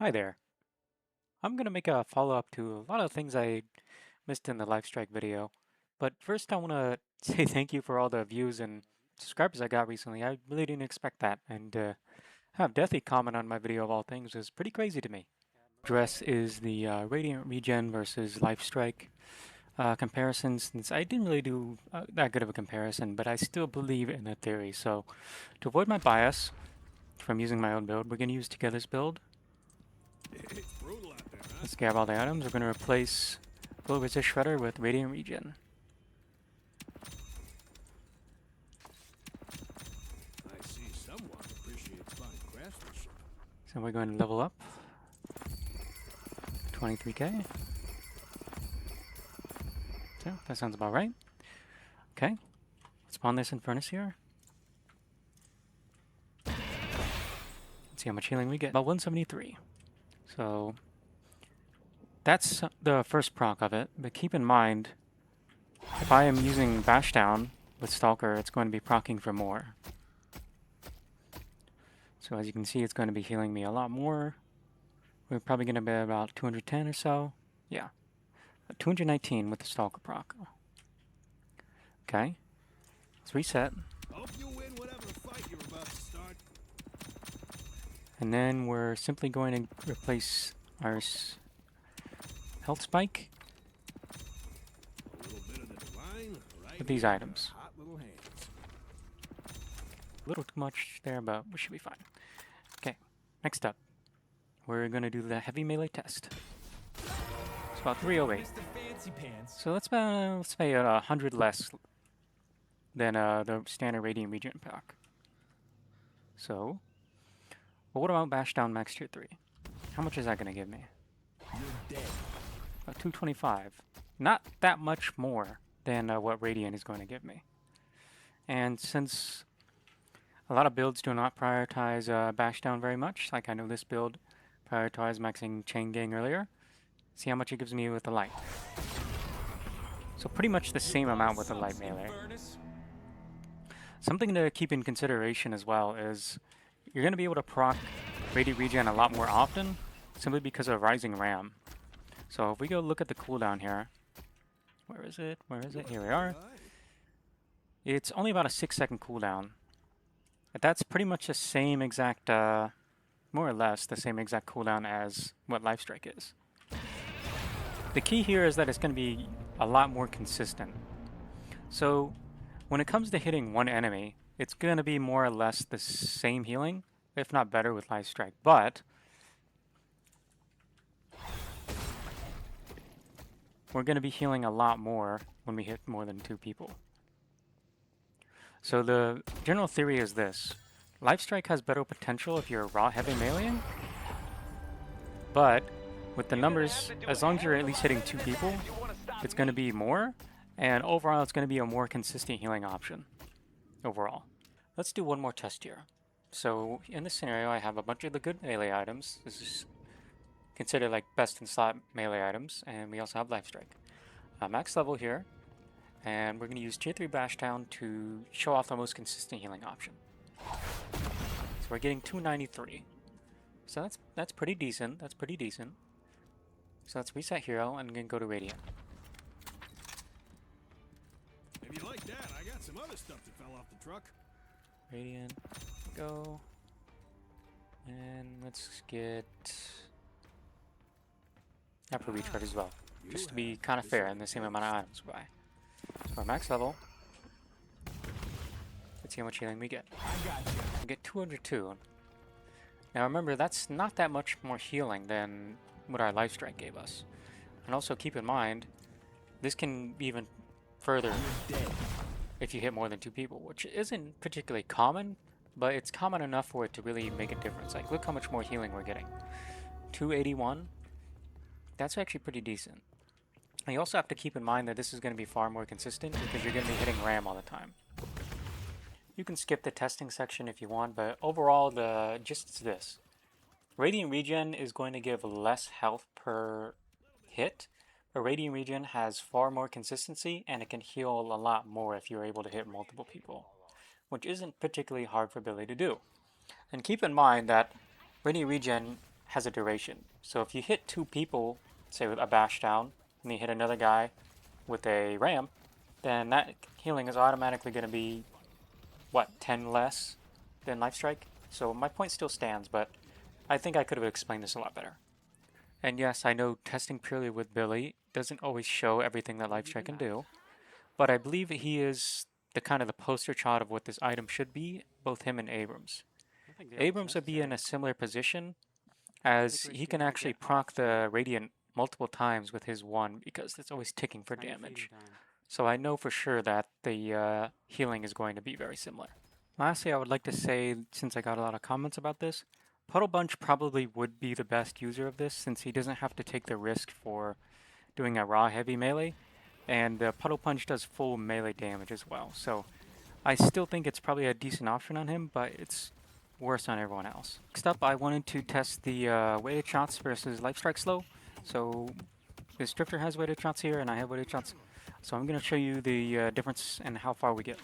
Hi there. I'm going to make a follow-up to a lot of things I missed in the lifestrike video. But first I want to say thank you for all the views and subscribers I got recently. I really didn't expect that. And have Deathy comment on my video of all things is pretty crazy to me. Dress is the Radiant Regen versus lifestrike comparison, since I didn't really do that good of a comparison, but I still believe in the theory. So to avoid my bias from using my own build, we're going to use Together's build. It's brutal out there, huh? Let's grab all the items. We're going to replace Full Resist Shredder with Radiant Regen. I see someone appreciates fine craftsmanship. So we're going to level up. 23k. So that sounds about right. Okay. Let's spawn this in furnace here. Let's see how much healing we get. About 173. So that's the first proc of it. But keep in mind, if I am using Bashdown with Stalker, it's going to be proccing for more. So as you can see, it's going to be healing me a lot more. We're probably going to be about 210 or so. Yeah. 219 with the Stalker proc. Okay. Let's reset. Hope you win whatever fight you're about to start. And then we're simply going to replace our health spike A little bit of the divine, right with these here in items. our hot little hands. A little too much there, but we should be fine. Okay, next up, we're going to do the heavy melee test. It's about 308. So let's say 100 less than the standard Radiant Regen pack. So, but what about Bashdown Max Tier 3? How much is that going to give me? You're dead. 225. Not that much more than what Radiant is going to give me. And since a lot of builds do not prioritize Bashdown very much, like I know this build prioritized maxing Chain Gang earlier, see how much it gives me with the light. So pretty much the same amount with the light melee. Something to keep in consideration as well is you're going to be able to proc Radiant Regen a lot more often, simply because of Rising Ram. So if we go look at the cooldown here, where is it? Where is it? Here we are. It's only about a 6-second cooldown. But that's pretty much the same exact, more or less the same exact cooldown as what Lifestrike is. The key here is that it's going to be a lot more consistent. So when it comes to hitting one enemy, it's going to be more or less the same healing, if not better with Lifestrike. But we're going to be healing a lot more when we hit more than 2 people. So the general theory is this. Lifestrike has better potential if you're raw heavy meleeing, but with the numbers, as long as you're at least hitting 2 people, it's going to be more, and overall it's going to be a more consistent healing option overall. Let's do one more test here. So in this scenario, I have a bunch of the good melee items. This is considered like best in slot melee items, and we also have Lifestrike. Max level here, and we're going to use Tier 3 Bashdown to show off the most consistent healing option. So we're getting 293. So that's pretty decent. That's pretty decent. So let's reset hero and then go to Radiant. If you like that, I got some other stuff that fell off the truck. Radiant, go. And let's get Upper Recharge as well. Just to be kind of fair and the same amount of items we buy. So our max level. Let's see how much healing we get. We get 202. Now remember, that's not that much more healing than what our Lifestrike gave us. And also keep in mind, this can be even further if you hit more than 2 people, which isn't particularly common, but it's common enough for it to really make a difference. Like, look how much more healing we're getting. 281. That's actually pretty decent. And you also have to keep in mind that this is going to be far more consistent because you're going to be hitting RAM all the time. You can skip the testing section if you want, but overall the gist is this. Radiant Regen is going to give less health per hit, but Radiant Regen has far more consistency and it can heal a lot more if you're able to hit multiple people, which isn't particularly hard for Billy to do. And keep in mind that Radiant Regen has a duration. So if you hit 2 people, say with a bash down, and you hit another guy with a ramp, then that healing is automatically going to be, what, 10 less than lifestrike? So my point still stands, but I think I could have explained this a lot better. And yes, I know testing purely with Billy doesn't always show everything that lifestrike can do, but I believe he is the kind of the poster child of what this item should be, both him and Abrams. Abrams would be in a similar position, as he can actually proc the Radiant multiple times with his one because it's always ticking for damage. So I know for sure that the healing is going to be very similar. Lastly, I would like to say, since I got a lot of comments about this, Puddle Bunch probably would be the best user of this since he doesn't have to take the risk for doing a raw heavy melee, and Puddle Punch does full melee damage as well. So I still think it's probably a decent option on him, but it's worse on everyone else. Next up, I wanted to test the weighted shots versus lifestrike slow. So this drifter has weighted shots here, and I have weighted shots. So I'm going to show you the difference and how far we get.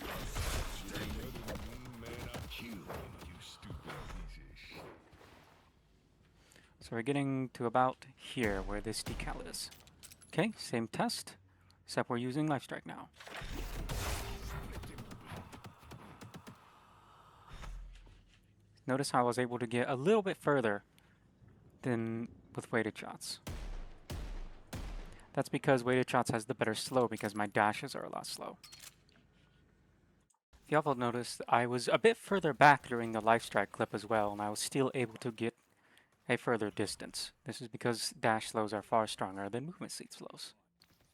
So we're getting to about here where this decal is. Okay, same test, except we're using lifestrike now. Notice how I was able to get a little bit further than with weighted shots. That's because weighted shots has the better slow because my dashes are a lot slow. If y'all have noticed, I was a bit further back during the lifestrike clip as well, and I was still able to get a further distance. This is because dash slows are far stronger than movement speed slows.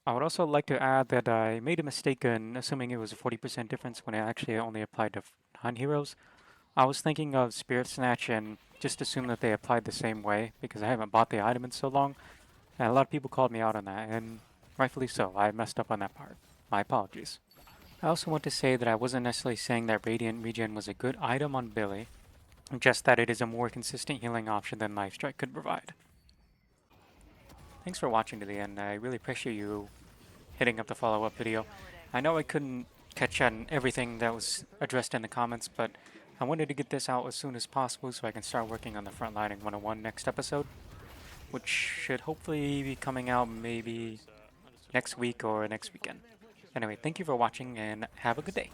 I would also like to add that I made a mistake in assuming it was a 40% difference when it actually only applied to non-heroes. I was thinking of Spirit Snatch and just assumed that they applied the same way because I haven't bought the item in so long, and a lot of people called me out on that, and rightfully so. I messed up on that part. My apologies. I also want to say that I wasn't necessarily saying that Radiant Regen was a good item on Billy, just that it is a more consistent healing option than Lifestrike could provide. Thanks for watching to the end. I really appreciate you hitting up the follow-up video. I know I couldn't catch on everything that was addressed in the comments, but I wanted to get this out as soon as possible so I can start working on the Frontlining 101 next episode, which should hopefully be coming out maybe next week or next weekend. Anyway, thank you for watching and have a good day.